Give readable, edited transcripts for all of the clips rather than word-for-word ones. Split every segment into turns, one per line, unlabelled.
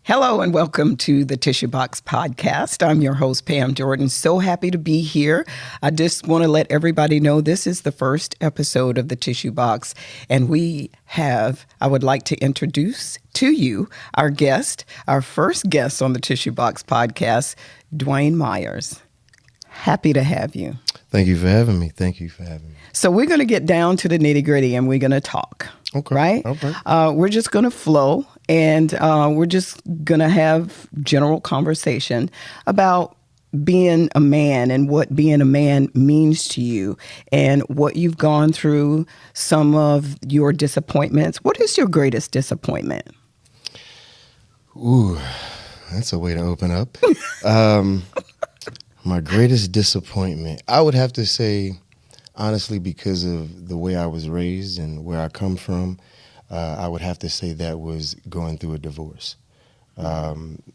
Hello and welcome to the Tissue Box Podcast. I'm your host, Pam Jordan. So happy to be here. I just want to let everybody know this is the first episode of the Tissue Box, and I would like to introduce to you our guest, our first guest on the Tissue Box Podcast, Dwayne Myers. Happy to have you.
Thank you for having me.
So we're going to get down to the nitty gritty and we're going to talk.
Okay.
Right?
Okay.
We're just going to flow and we're just going to have general conversation about being a man and what being a man means to you and what you've gone through, some of your disappointments. What is your greatest disappointment?
Ooh, that's a way to open up. My greatest disappointment, I would have to say, honestly, because of the way I was raised and where I come from, I would have to say that was going through a divorce.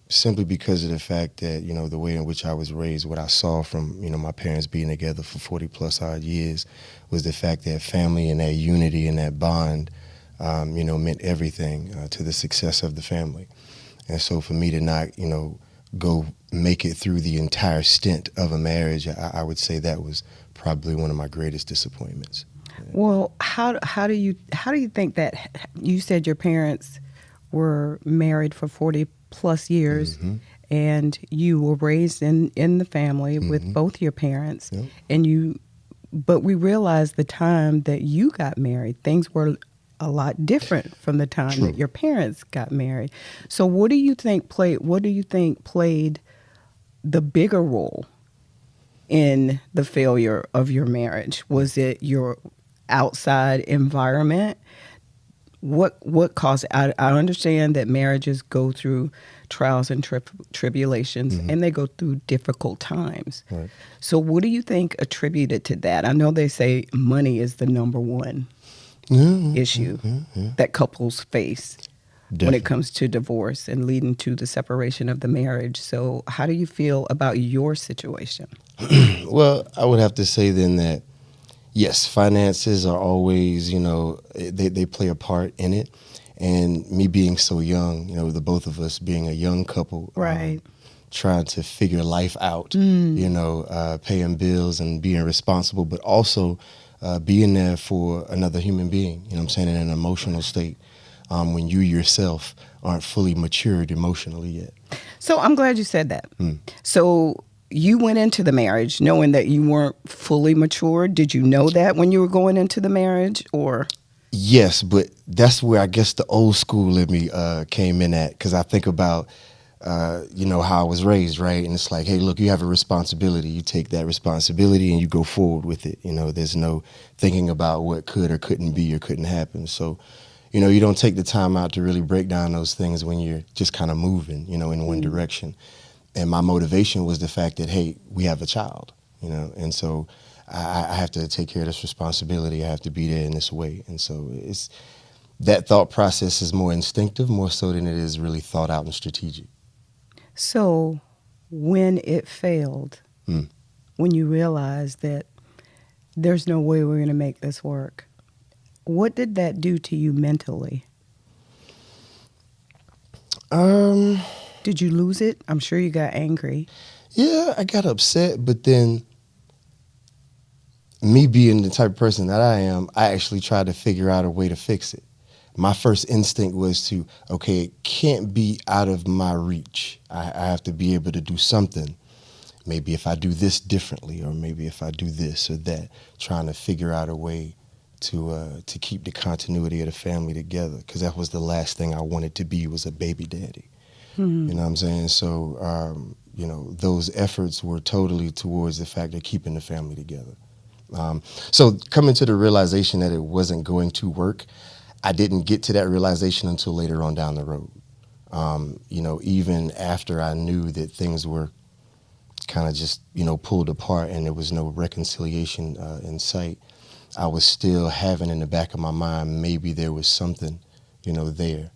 Simply because of the fact that, the way in which I was raised, what I saw from, my parents being together for 40 plus odd years was the fact that family and that unity and that bond, meant everything to the success of the family. And so for me to not, go make it through the entire stint of a marriage, I would say that was probably one of my greatest disappointments.
Well, how do you think that you said your parents were married for 40 plus years, mm-hmm. and you were raised in the family mm-hmm. with both your parents, yep. But we realized the time that you got married, things were a lot different from the time
True.
That your parents got married. So what do you think played the bigger role in the failure of your marriage? Was it your outside environment? What caused it? I understand that marriages go through trials and tribulations, mm-hmm. and they go through difficult times.
Right.
So what do you think attributed to that? I know they say money is the number one issue that couples face.
Definitely.
When it comes to divorce and leading to the separation of the marriage. So how do you feel about your situation?
Well, I would have to say then that, yes, finances are always, they play a part in it. And me being so young, the both of us being a young couple,
right,
trying to figure life out, paying bills and being responsible, but also being there for another human being, in an emotional state. When you yourself aren't fully matured emotionally yet.
So I'm glad you said that. So you went into the marriage knowing that you weren't fully matured. Did you know that when you were going into the marriage, or?
Yes, but that's where I guess the old school in me came in at, because I think about, how I was raised, right? And it's like, hey, look, you have a responsibility. You take that responsibility and you go forward with it. There's no thinking about what could or couldn't be or couldn't happen. So, you don't take the time out to really break down those things when you're just kind of moving, in one direction. And my motivation was the fact that, hey, we have a child, and so I have to take care of this responsibility. I have to be there in this way. And so that thought process is more instinctive, more so than it is really thought out and strategic.
So when it failed, when you realized that there's no way we're going to make this work, what did that do to you mentally? Did you lose it? I'm sure you got angry.
Yeah, I got upset, but then me being the type of person that I am, I actually tried to figure out a way to fix it. My first instinct was it can't be out of my reach. I have to be able to do something. Maybe if I do this differently, or maybe if I do this or that, trying to figure out a way to keep the continuity of the family together, because that was the last thing I wanted to be, was a baby daddy. Mm-hmm. You know what I'm saying? So, those efforts were totally towards the fact of keeping the family together. So coming to the realization that it wasn't going to work, I didn't get to that realization until later on down the road. Even after I knew that things were kind of just, pulled apart and there was no reconciliation in sight, I was still having in the back of my mind, maybe there was something, there,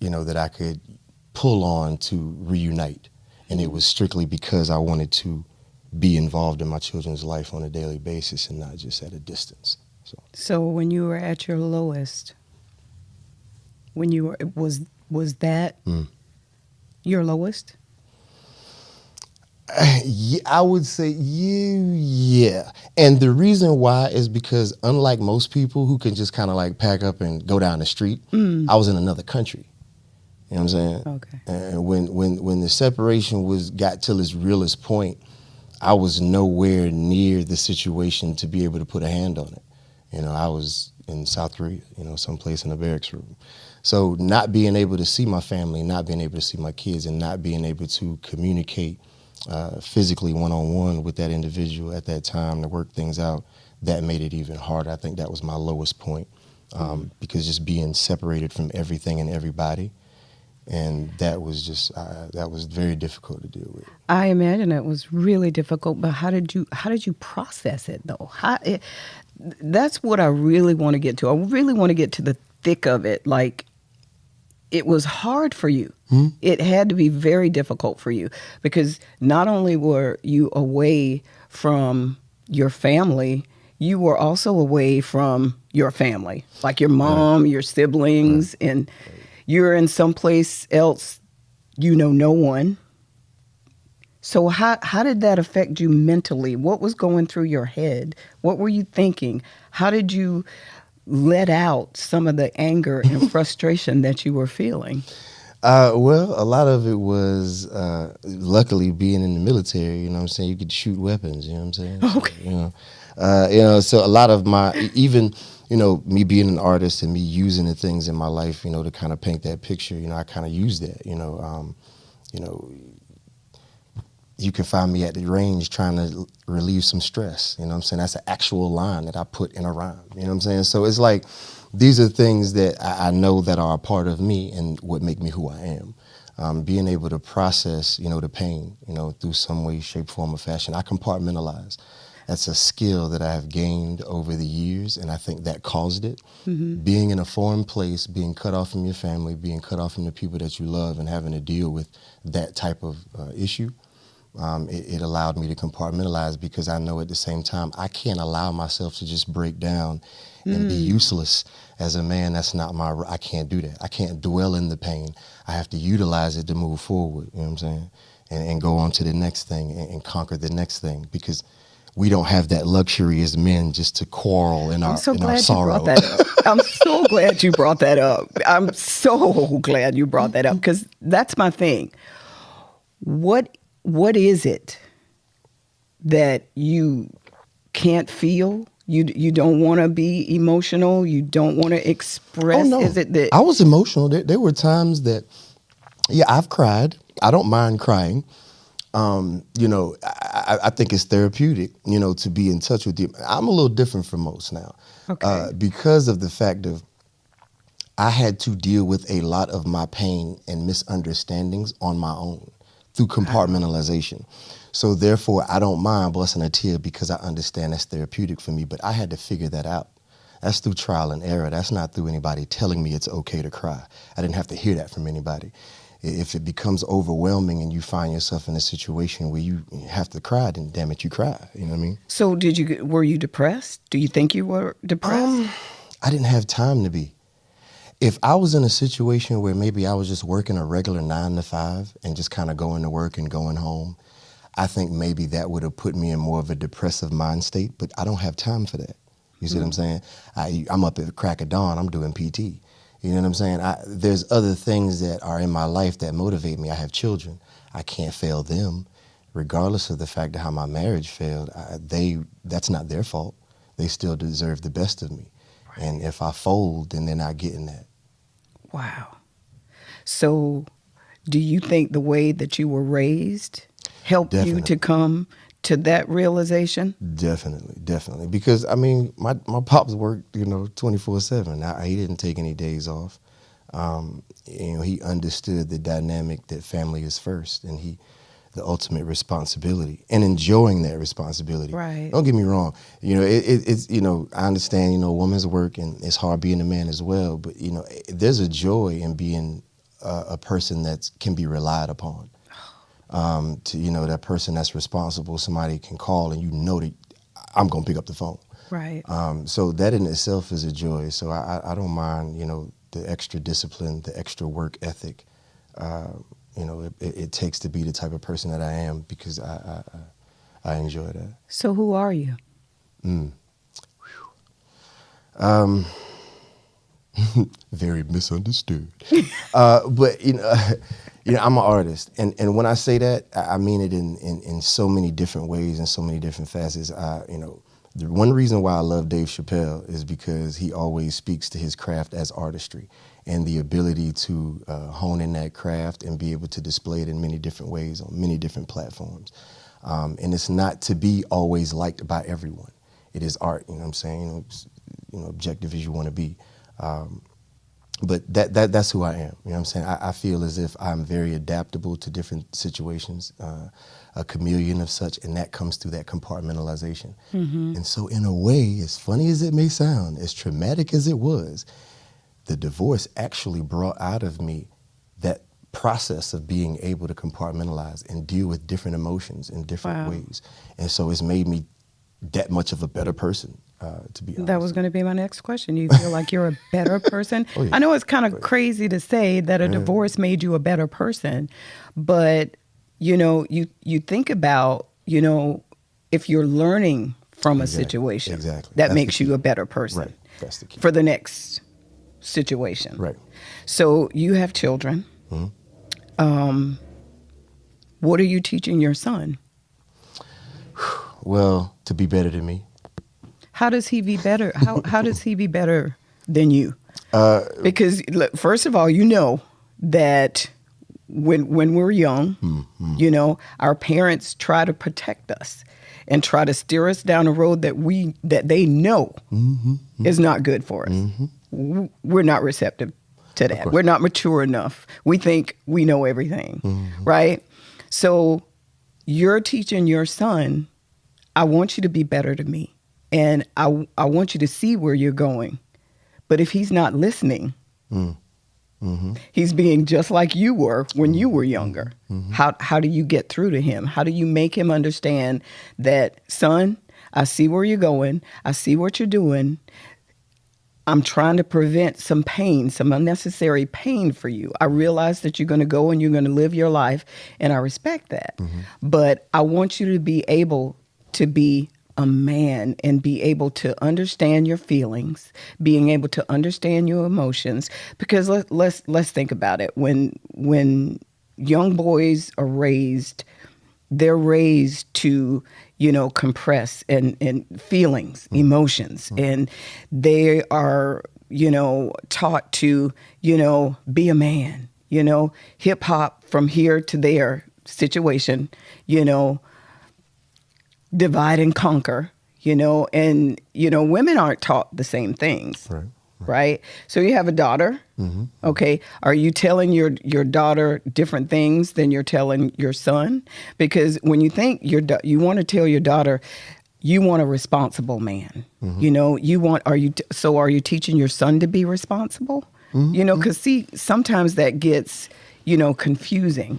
that I could pull on to reunite. And it was strictly because I wanted to be involved in my children's life on a daily basis and not just at a distance. So
when you were at your lowest, when you were, Was that your lowest?
Yeah, I would say yeah. And the reason why is because unlike most people who can just kind of like pack up and go down the street, I was in another country. You know what I'm saying?
Okay.
And when the separation got till its realest point, I was nowhere near the situation to be able to put a hand on it. You know, I was in South Korea, you know, someplace in a barracks room. So not being able to see my family, not being able to see my kids, and not being able to communicate physically one-on-one with that individual at that time to work things out, that made it even harder. I think that was my lowest point, because just being separated from everything and everybody, and that was just that was very difficult to deal with.
I imagine it was really difficult, but how did you process it though? That's what I really want to get to. I really want to get to the thick of it. Like, it was hard for you. It had to be very difficult for you because not only were you away from your family, you were also away from your family, like your mom, your siblings, and you're in someplace else, you know no one. So how did that affect you mentally? What was going through your head? What were you thinking? How did you let out some of the anger and frustration that you were feeling?
Well, a lot of it was luckily being in the military. You know what I'm saying? You could shoot weapons. You know what I'm saying?
Okay.
So, so a lot of my even me being an artist and me using the things in my life, to kind of paint that picture. I kind of use that. You can find me at the range trying to relieve some stress. You know what I'm saying? That's an actual line that I put in a rhyme. You know what I'm saying? So it's like, these are things that I know that are a part of me and what make me who I am. Being able to process, the pain, through some way, shape, form, or fashion. I compartmentalize. That's a skill that I have gained over the years, and I think that caused it. Being in a foreign place, being cut off from your family, being cut off from the people that you love, and having to deal with that type of issue. It allowed me to compartmentalize, because I know at the same time I can't allow myself to just break down and be useless as a man. That's not I can't do that. I can't dwell in the pain. I have to utilize it to move forward, you know what I'm saying? And go on to the next thing and conquer the next thing, because we don't have that luxury as men just to quarrel in our sorrow.
I'm so glad you brought that up. I'm so glad you brought that up, because that's my thing. What is it that you can't feel? You don't want to be emotional? You don't want to express?
Oh, no.
Is it that
I was emotional. There were times that, I've cried. I don't mind crying. I think it's therapeutic, to be in touch with you. I'm a little different from most now.
Okay.
Because of the fact of I had to deal with a lot of my pain and misunderstandings on my own through compartmentalization. So therefore, I don't mind busting a tear, because I understand that's therapeutic for me, but I had to figure that out. That's through trial and error. That's not through anybody telling me it's okay to cry. I didn't have to hear that from anybody. If it becomes overwhelming and you find yourself in a situation where you have to cry, then damn it, you cry. You know what I mean?
So were you depressed? Do you think you were depressed?
I didn't have time to be. If I was in a situation where maybe I was just working a regular 9 to 5 and just kind of going to work and going home, I think maybe that would have put me in more of a depressive mind state, but I don't have time for that. You see what I'm saying? I'm up at the crack of dawn, I'm doing PT. You know what I'm saying? There's other things that are in my life that motivate me. I have children. I can't fail them, regardless of the fact of how my marriage failed. That's not their fault. They still deserve the best of me. Right. And if I fold, then they're not getting that.
Wow. So do you think the way that you were raised helped you to come to that realization?
Definitely. Because, my pops worked, 24/7. He didn't take any days off. He understood the dynamic that family is first, and the ultimate responsibility, and enjoying that responsibility.
Right.
Don't get me wrong. It's I understand, woman's work, and it's hard being a man as well. But, there's a joy in being a person that can be relied upon. That person that's responsible, somebody can call and that I'm going to pick up the phone.
Right.
So that in itself is a joy. So I don't mind, the extra discipline, the extra work ethic, it takes to be the type of person that I am, because I enjoy that.
So who are you?
Very misunderstood. But I'm an artist, and when I say that, I mean it in so many different ways and so many different facets. The one reason why I love Dave Chappelle is because he always speaks to his craft as artistry, and the ability to hone in that craft and be able to display it in many different ways on many different platforms. And it's not to be always liked by everyone. It is art, you know what I'm saying? Objective as you want to be. But that's who I am. You know what I'm saying? I feel as if I'm very adaptable to different situations, a chameleon of such, and that comes through that compartmentalization. Mm-hmm. And so in a way, as funny as it may sound, as traumatic as it was, the divorce actually brought out of me that process of being able to compartmentalize and deal with different emotions in different ways. And so it's made me that much of a better person. To be honest.
That was going to be my next question. You feel like you're a better person? Oh, yeah. I know it's kind of crazy to say that a divorce made you a better person, but you think about, if you're learning from a situation, that That's makes you a better person.
Right. That's the key.
For the next situation.
Right.
So you have children. Mm-hmm. What are you teaching your son?
Well, to be better than me.
How does he be better? How does he be better than you? Because look, first of all, that when we're young, mm-hmm. Our parents try to protect us and try to steer us down a road that they know mm-hmm. is not good for us. Mm-hmm. We're not receptive to that. We're not mature enough. We think we know everything, mm-hmm. right? So you're teaching your son, I want you to be better to me. And I want you to see where you're going. But if he's not listening, mm-hmm. he's being just like you were when you were younger. Mm-hmm. How do you get through to him? How do you make him understand that, son, I see where you're going. I see what you're doing. I'm trying to prevent some pain, some unnecessary pain for you. I realize that you're going to go and you're going to live your life, and I respect that. Mm-hmm. But I want you to be able to be a man and be able to understand your feelings, being able to understand your emotions. Because let's think about it. When young boys are raised, they're raised to, compress and feelings, emotions, and they are, taught to, be a man, hip hop from here to there situation, divide and conquer, and, women aren't taught the same things, right? So you have a daughter, mm-hmm. okay? Are you telling your daughter different things than you're telling your son? Because when you think you want to tell your daughter, you want a responsible man, mm-hmm. Are you teaching your son to be responsible? Mm-hmm. Because see, sometimes that gets, confusing,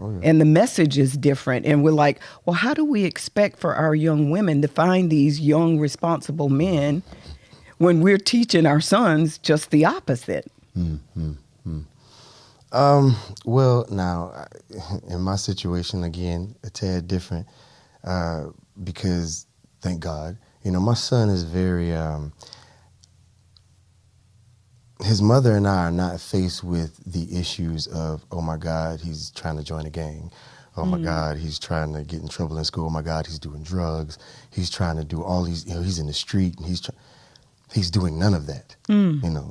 Oh, yeah. And the message is different. And we're like, well, how do we expect for our young women to find these young, responsible men when we're teaching our sons just the opposite?
Mm-hmm. Well, now, in my situation, again, a tad different because, thank God, my son is very... his mother and I are not faced with the issues of, oh my God, he's trying to join a gang. Oh my God, he's trying to get in trouble in school. Oh my God, he's doing drugs. He's trying to do all these, he's in the street and he's doing none of that.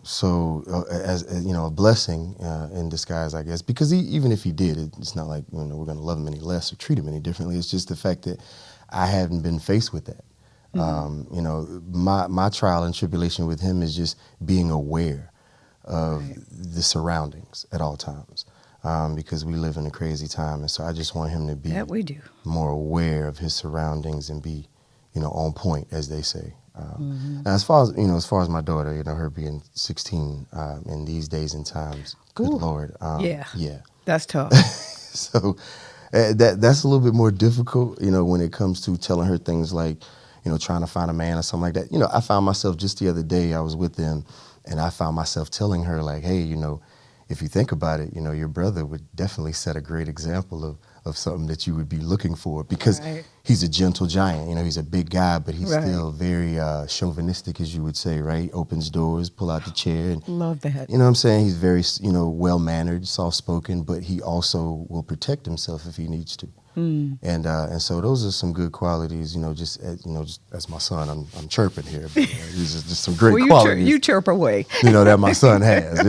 So as a blessing in disguise, I guess, because even if he did, it's not like, we're going to love him any less or treat him any differently. It's just the fact that I haven't been faced with that. Mm-hmm. My trial and tribulation with him is just being aware of the surroundings at all times, because we live in a crazy time, and so I just want him to be more aware of his surroundings and be, on point, as they say. Mm-hmm. And as far as my daughter, her being 16 in these days and times, good Lord, yeah,
that's tough.
So that's a little bit more difficult, when it comes to telling her things like, trying to find a man or something like that. I found myself just the other day, I was with them, And I found myself telling her like, hey, if you think about it, your brother would definitely set a great example of something that you would be looking for, because
Right.
he's a gentle giant. He's a big guy, but he's
Right.
still very chauvinistic, as you would say, right? Opens doors, pull out the chair. And,
Love that.
you know what I'm saying? He's very, well-mannered, soft-spoken, but he also will protect himself if he needs to. And so those are some good qualities, just as my son, I'm chirping here, but these are just some great
Well,
qualities.
you chirp away.
That my son has,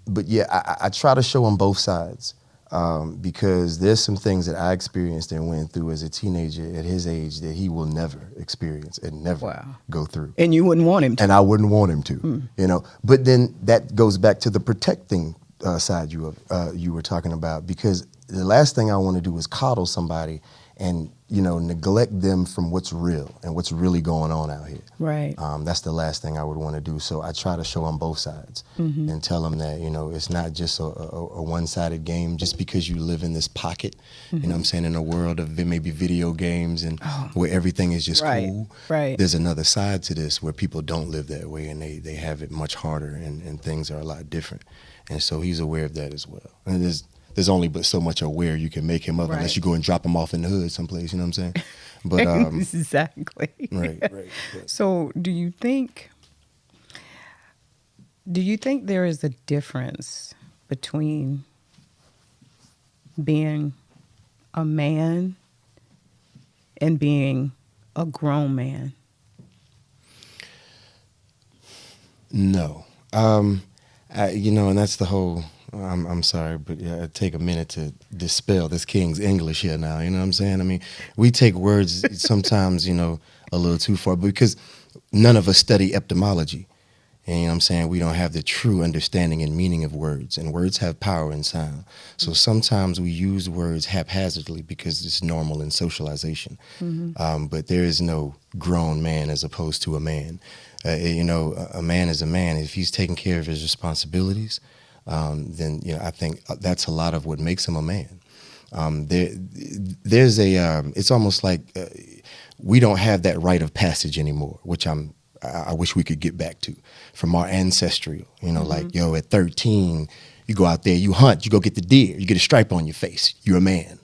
but yeah, I try to show him both sides, because there's some things that I experienced and went through as a teenager at his age that he will never experience and never
Wow.
go through.
And you wouldn't want him to.
And I wouldn't want him to, But then that goes back to the protecting side you were talking about, because the last thing I want to do is coddle somebody and neglect them from what's real and what's really going on out here.
Right.
That's the last thing I would want to do. So I try to show them both sides and tell them that it's not just a one-sided game. Just because you live in this pocket, what I'm saying, in a world of maybe video games and where everything is just cool.
Right.
There's another side to this where people don't live that way, and they have it much harder, and things are a lot different. And so he's aware of that as well. And there's only but so much aware you can make him of, unless you go and drop him off in the hood someplace, you know what I'm saying? But
exactly.
Right. Yeah.
So do you think there is a difference between being a man and being a grown man?
No. And that's the whole, I'm sorry, but yeah, take a minute to dispel this King's English here now, you know what I'm saying? I mean, we take words sometimes, a little too far, because none of us study etymology. And you know what I'm saying? We don't have the true understanding and meaning of words, and words have power and sound. So sometimes we use words haphazardly because it's normal in socialization. But there is no grown man as opposed to a man. A man is a man. If he's taking care of his responsibilities, then I think that's a lot of what makes him a man. There's it's almost like we don't have that rite of passage anymore, which I wish we could get back to from our ancestral, like, at 13, you go out there, you hunt, you go get the deer, you get a stripe on your face, you're a man.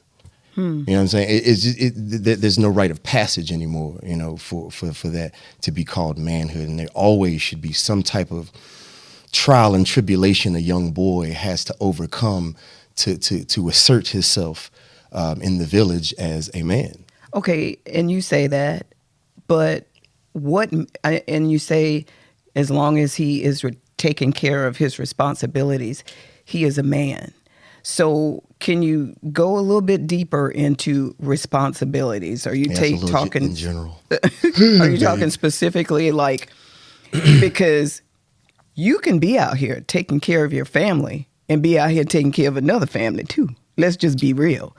You know what I'm saying? There's no rite of passage anymore, for that to be called manhood. And there always should be some type of trial and tribulation a young boy has to overcome to assert himself in the village as a man.
Okay, and you say that, but and you say as long as he is taking care of his responsibilities, he is a man. So can you go a little bit deeper into responsibilities? Are you talking
in general?
Are you talking specifically, like, because you can be out here taking care of your family and be out here taking care of another family too. Let's just be real,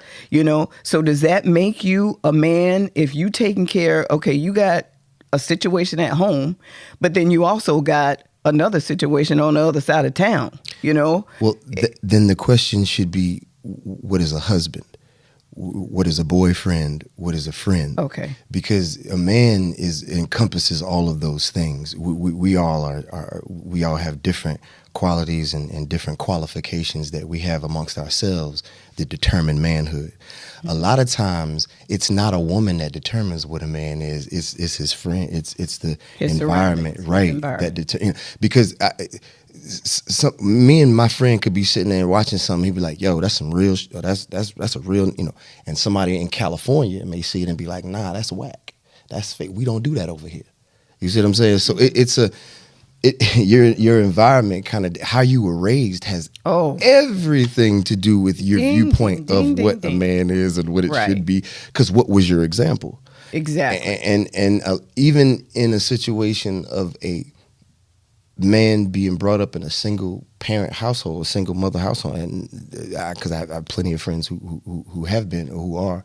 So does that make you a man if you taking care? Okay, you got a situation at home, but then you also got another situation on the other side of town, Well,
then the question should be, what is a husband? What is a boyfriend? What is a friend?
Okay.
Because a man encompasses all of those things. We all we all have different qualities and different qualifications that we have amongst ourselves that determine manhood. A lot of times, it's not a woman that determines what a man is. It's his friend. It's the
his
environment, right?
Environment.
Because me and my friend could be sitting there watching something. He'd be like, "Yo, that's some real. That's a real, And somebody in California may see it and be like, "Nah, that's whack. That's fake. We don't do that over here." You see what I'm saying? So your environment, kind of how you were raised, has everything to do with your viewpoint of what a man is and what it should be. Because what was your example?
Exactly.
And even in a situation of a man being brought up in a single parent household, a single mother household, and because I have plenty of friends who have been or who are,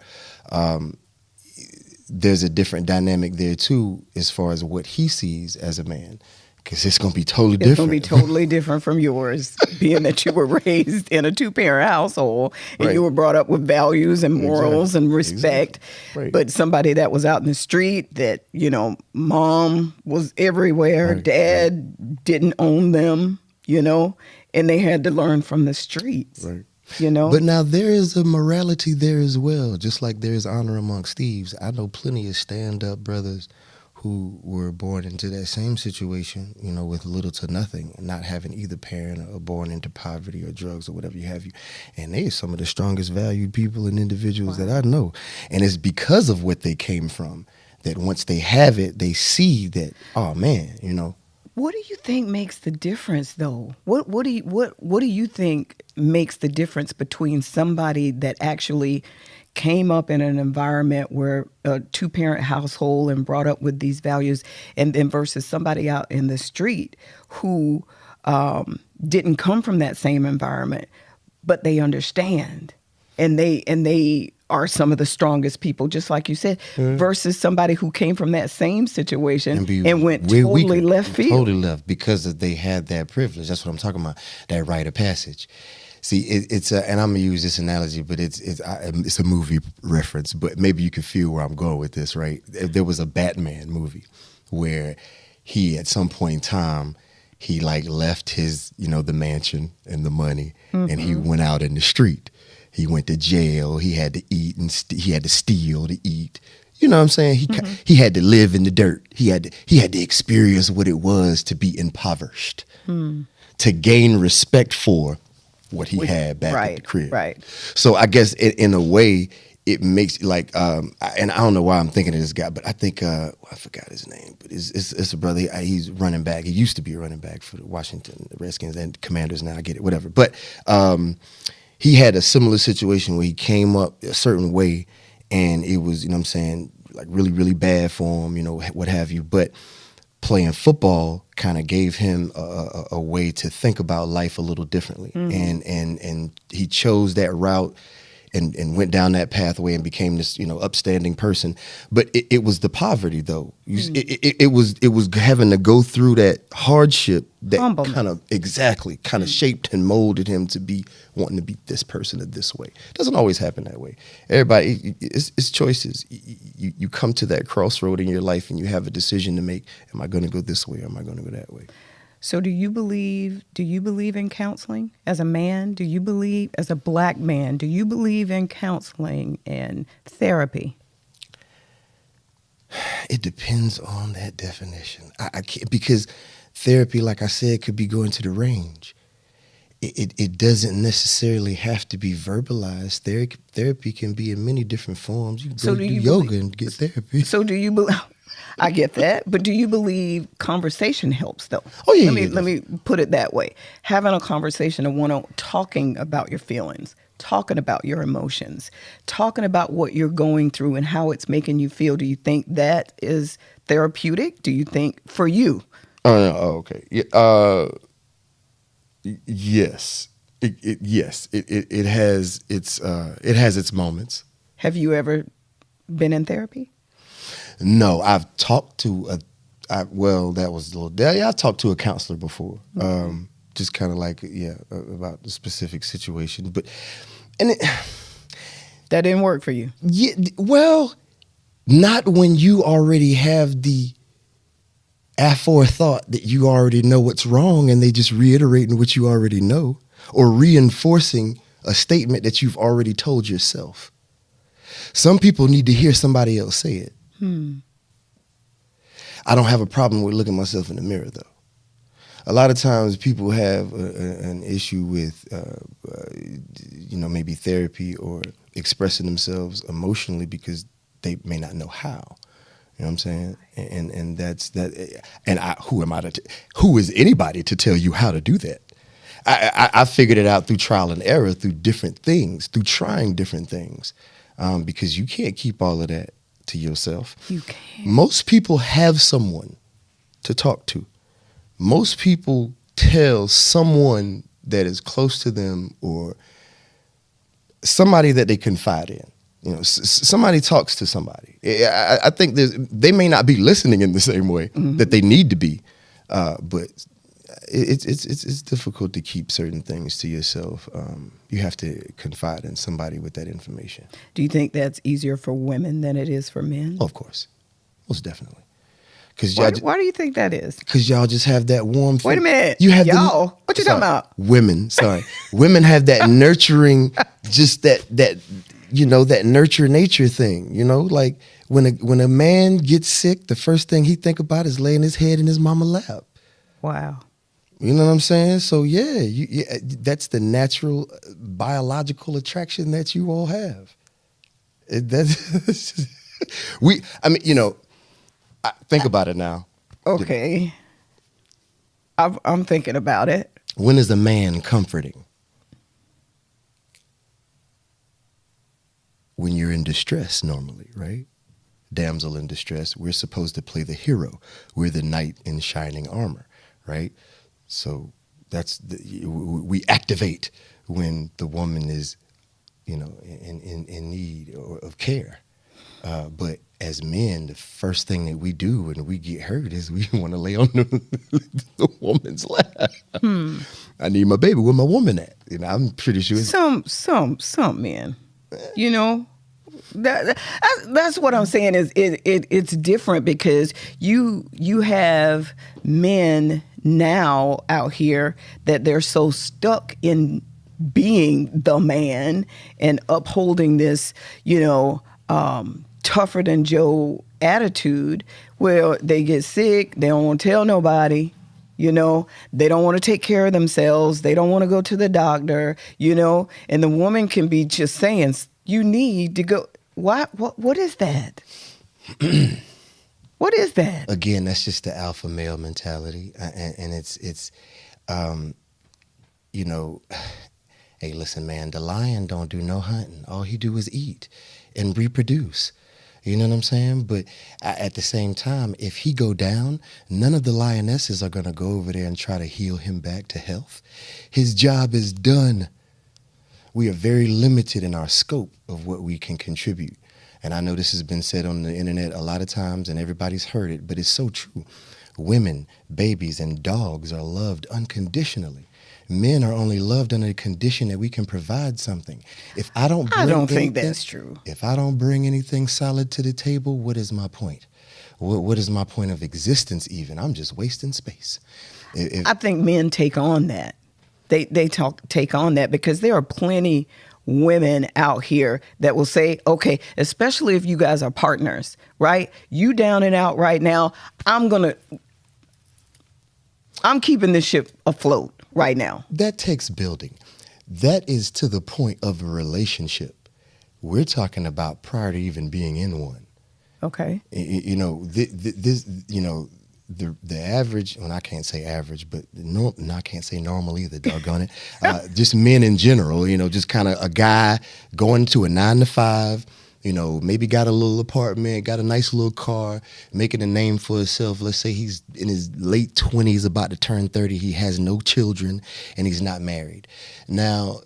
there's a different dynamic there too, as far as what he sees as a man, Because it's going to be totally
It's going
different.
to be totally different from yours, being that you were raised in a two-parent household and
Right.
you were brought up with values and morals and respect.
Exactly. Right.
But somebody that was out in the street that, mom was everywhere,
Right.
dad didn't own them, and they had to learn from the streets.
Right.
But
now there is a morality there as well, just like there is honor amongst thieves. I know plenty of stand-up brothers who were born into that same situation, with little to nothing, not having either parent or born into poverty or drugs or whatever you have. And they are some of the strongest valued people and individuals that I know. And it's because of what they came from that once they have it, they see that, oh man,
What do you think makes the difference, though? What do you think makes the difference between somebody that actually came up in an environment where a two-parent household and brought up with these values, and then versus somebody out in the street who didn't come from that same environment, but they understand and they are some of the strongest people, just like you said, versus somebody who came from that same situation and went totally left field.
Totally left because they had that privilege. That's what I'm talking about, that rite of passage. See, it's and I'm gonna use this analogy, but it's a movie reference, but maybe you can feel where I'm going with this, right? There was a Batman movie where he, at some point in time, he like left his, the mansion and the money, and he went out in the street. He went to jail. He had to eat and he had to steal to eat. You know what I'm saying? He had to live in the dirt. He had to experience what it was to be impoverished, to gain respect for what he had back at the crib.
Right.
So I guess in a way it makes like, and I don't know why I'm thinking of this guy, but I think I forgot his name, but it's a brother. He's running back. He used to be a running back for the Washington Redskins and Commanders. Now I get it, whatever. But he had a similar situation where he came up a certain way, and it was, like really, really bad for him, what have you. But playing football kind of gave him a way to think about life a little differently. And he chose that route and went down that pathway and became this, upstanding person. But it was the poverty, though. It was having to go through that hardship that kind of shaped and molded him to be wanting to be this person or this way. It doesn't always happen that way. Everybody, it's choices. You come to that crossroad in your life and you have a decision to make. Am I going to go this way or am I going to go that way?
So do you believe in counseling as a man? Do you believe, as a black man, do you believe in counseling and therapy?
It depends on that definition. I can't, because therapy, like I said, could be going to the range. It doesn't necessarily have to be verbalized. Therapy can be in many different forms. You can go do yoga and get therapy.
So do you believe? I get that, but do you believe conversation helps, though?
Oh yeah.
Let me put it that way: having a conversation, talking about your feelings, talking about your emotions, talking about what you're going through and how it's making you feel. Do you think that is therapeutic? Do you think for you?
Okay. Yeah. Yes. Yes. It has its moments.
Have you ever been in therapy?
No, I've talked to I've talked to a counselor before. Just kind of like, about the specific situation. But,
that didn't work for you?
Yeah, well, not when you already have the aforethought that you already know what's wrong and they just reiterating what you already know or reinforcing a statement that you've already told yourself. Some people need to hear somebody else say it. I don't have a problem with looking myself in the mirror, though. A lot of times people have an issue with, maybe therapy or expressing themselves emotionally because they may not know how. You know what I'm saying? And that's that. And who is anybody to tell you how to do that? I figured it out through trial and error, through different things, through trying different things, because you can't keep all of that to yourself.
You can't.
Most people have someone to talk to. Most people tell someone that is close to them or somebody that they confide in. Somebody talks to somebody. I think they may not be listening in the same way that they need to be, But it's difficult to keep certain things to yourself. You have to confide in somebody with that information.
Do you think that's easier for women than it is for men?
Oh, of course, most definitely. Cause
Why do you think that is?
Because y'all just have that warm.
Wait a minute,
you have
y'all. What you talking about?
Women. Sorry, women have that nurturing, just that that nurture nature thing. Like when a man gets sick, the first thing he think about is laying his head in his mama lap.
Wow.
You know what I'm saying? So yeah, that's the natural biological attraction that you all have. Think about it now.
Okay. I'm thinking about it.
When is a man comforting? When you're in distress normally, right? Damsel in distress, we're supposed to play the hero. We're the knight in shining armor, right? So we activate when the woman is, in need of care. But as men, the first thing that we do when we get hurt is we want to lay on the woman's lap. I need my baby. Where my woman at? I'm pretty sure
some men. That's what I'm saying is it's different because you have men now out here that they're so stuck in being the man and upholding this, tougher than Joe attitude where they get sick, they don't want to tell nobody, they don't want to take care of themselves, they don't want to go to the doctor, and the woman can be just saying, you need to go. What is that? What is that?
Again, that's just the alpha male mentality, and it's hey, listen, man, the lion don't do no hunting. All he do is eat and reproduce. You know what I'm saying? But at the same time, if he go down, none of the lionesses are going to go over there and try to heal him back to health. His job is done. We are very limited in our scope of what we can contribute. And I know this has been said on the internet a lot of times and everybody's heard it, but it's so true. Women, babies, and dogs are loved unconditionally. Men are only loved under the condition that we can provide something. I don't think that's true. If I don't bring anything solid to the table, what is my point? What is my point of existence even? I'm just wasting space.
I think men take on that. They take on that because there are plenty women out here that will say, okay, especially if you guys are partners, right? You down and out right now. I'm keeping this ship afloat right now.
That takes building. That is to the point of a relationship. We're talking about prior to even being in one.
Okay.
The average, well, I can't say average, but I can't say normal either, doggone it. Just men in general, just kind of a guy going to a 9 to 5, maybe got a little apartment, got a nice little car, making a name for himself. Let's say he's in his late 20s, about to turn 30. He has no children and he's not married. Now,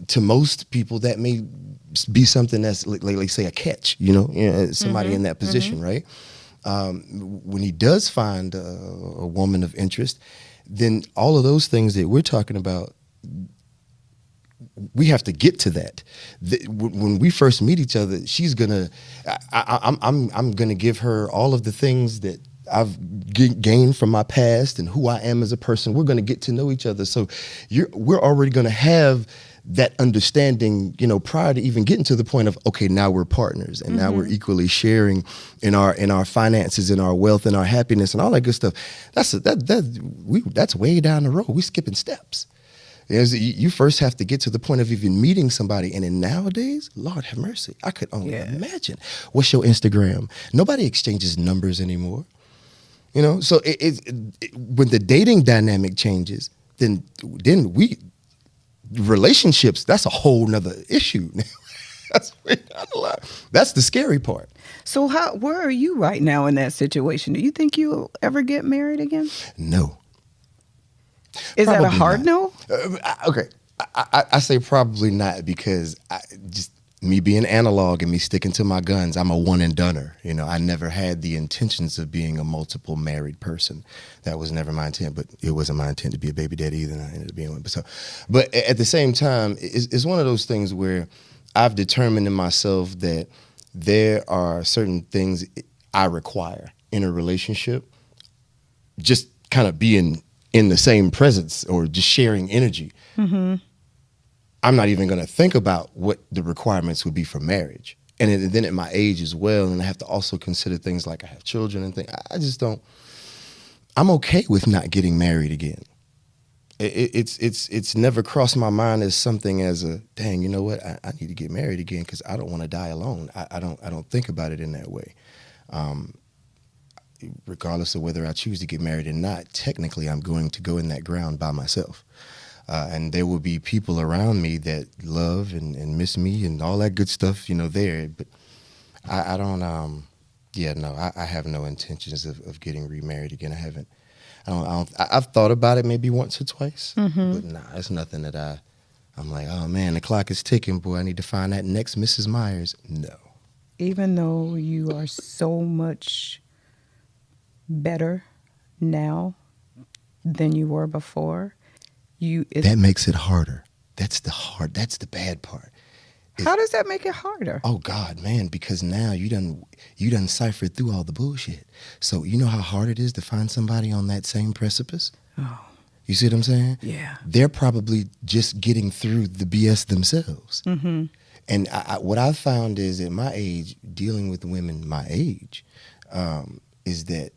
to most people, that may be something that's like say a catch, somebody in that position, right? When he does find a woman of interest, then all of those things that we're talking about, we have to get to that. When we first meet each other, she's gonna, I'm gonna give her all of the things that I've gained from my past and who I am as a person. We're gonna get to know each other. So we're already gonna have that understanding, prior to even getting to the point of, okay, now we're partners and now we're equally sharing in our finances, in our wealth, in our happiness and all that good stuff. That's way down the road. We skipping steps. You first have to get to the point of even meeting somebody. And then nowadays, Lord have mercy, I could only imagine. What's your Instagram? Nobody exchanges numbers anymore. So when the dating dynamic changes, then relationships, that's a whole nother issue. That's way down the line. That's the scary part.
So where are you right now in that situation? Do you think you'll ever get married again?
No.
Is that a hard no?
Okay. I say probably not because me being analog and me sticking to my guns, I'm a one and doneer. You know, I never had the intentions of being a multiple married person. That was never my intent, but it wasn't my intent to be a baby daddy either, and I ended up being one. But at the same time, it's one of those things where I've determined in myself that there are certain things I require in a relationship. Just kind of being in the same presence or just sharing energy. Mm-hmm. I'm not even going to think about what the requirements would be for marriage. And then at my age as well, and I have to also consider things like I have children and things. I just don't, I'm okay with not getting married again. It's never crossed my mind as something as a, dang, you know what, I need to get married again because I don't want to die alone. I don't think about it in that way. Regardless of whether I choose to get married or not, technically I'm going to go in that ground by myself. And there will be people around me that love and miss me and all that good stuff, you know, there. But I don't, I have no intentions of getting remarried again. I've thought about it maybe once or twice, but nah, it's nothing that I'm like, oh man, the clock is ticking, boy, I need to find that next Mrs. Myers. No.
Even though you are so much better now than you were before,
that makes it harder. That's the bad part.
How does that make it harder?
Oh God, man, because now you done ciphered through all the bullshit. So you know how hard it is to find somebody on that same precipice?
Oh.
You see what I'm saying?
Yeah.
They're probably just getting through the BS themselves.
Mm-hmm.
And what I've found is at my age, dealing with women my age, is that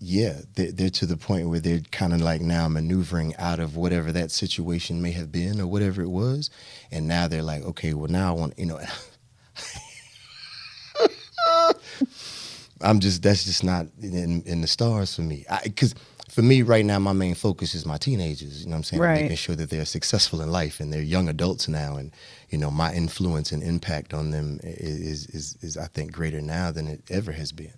yeah, they're to the point where they're kind of like now maneuvering out of whatever that situation may have been or whatever it was. And now they're like, okay, well, now I want, you know, that's just not in the stars for me. Because for me right now, my main focus is my teenagers, you know what I'm saying?
Right.
Making sure that they're successful in life and they're young adults now. And, you know, my influence and impact on them is I think, greater now than it ever has been.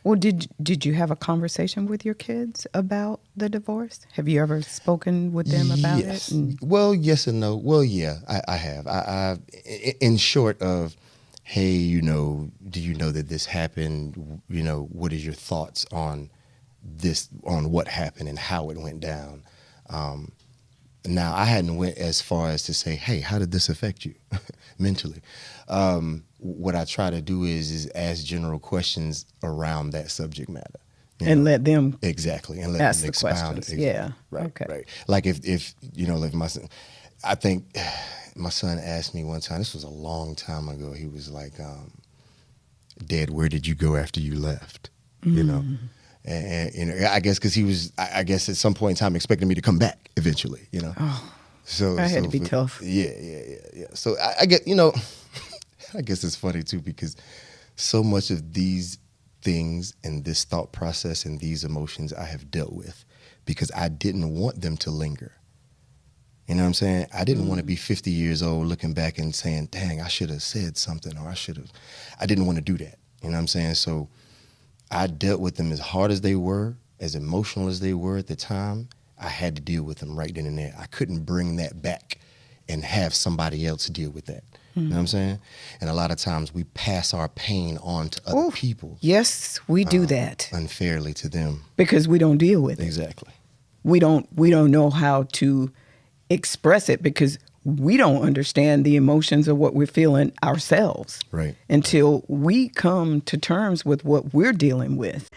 Well, did you have a conversation with your kids about the divorce? Have you ever spoken with them about
it?
Well,
yes and no. Well, yeah, I have. I in short of, hey, you know, do you know that this happened? You know, what is your thoughts on this, on what happened and how it went down? Now, I hadn't went as far as to say, hey, how did this affect you mentally? What I try to do is ask general questions around that subject matter.
And let them
exactly and let
ask
them
the
expound.
questions.
Exactly.
Yeah.
Right.
Okay.
Right. Like if you know, like I think my son asked me one time. This was a long time ago. He was like, "Dad, where did you go after you left?" You know. And you know, I guess because he was, I guess at some point in time expecting me to come back eventually, you know.
Oh,
so
that had to be tough.
Yeah. So I get, you know, I guess it's funny too because so much of these things and this thought process and these emotions I have dealt with because I didn't want them to linger. You know what I'm saying? I didn't want to be 50 years old looking back and saying, dang, I should have said something or I didn't want to do that. You know what I'm saying? So I dealt with them as hard as they were, as emotional as they were at the time. I had to deal with them right then and there. I couldn't bring that back and have somebody else deal with that. You know what I'm saying? And a lot of times we pass our pain on to other people.
Yes, we do that.
Unfairly to them.
Because we don't deal with it.
Exactly.
We don't know how to express it because we don't understand the emotions of what we're feeling ourselves.
Right.
Until we come to terms with what we're dealing with.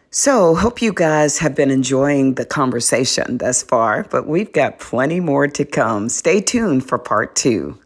So, hope you guys have been enjoying the conversation thus far, but we've got plenty more to come. Stay tuned for part 2.